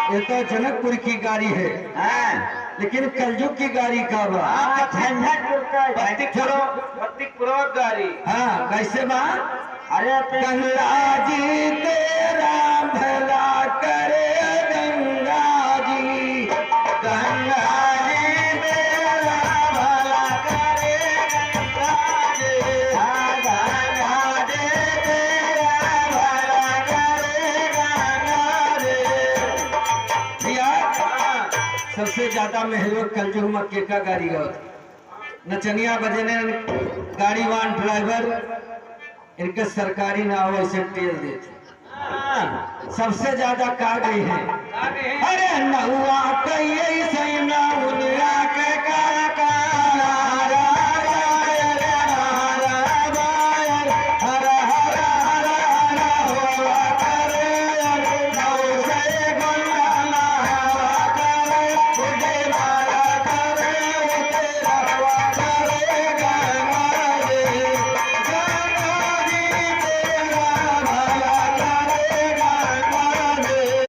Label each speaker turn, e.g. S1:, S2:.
S1: ये तो जनकपुर की गाड़ी है, लेकिन कलयुग की गाड़ी का
S2: गाड़ी।
S1: हाँ कैसे बा?
S2: अरे
S1: गंगा जी तेरा भला करे, गंगा जी, गंगा जी तेरा भला करे, गंगा जी, गंगा जी तेरा भला करे, गंगा जी। भैया सबसे ज्यादा मेहनत कलयुग में केका गाड़ी हो, नचनिया बजने गाड़ी वान ड्राइवर इनके सरकारी नाव ऐसे तेल देते। सबसे ज्यादा कार गई है, अरे नहुआ कई सही ना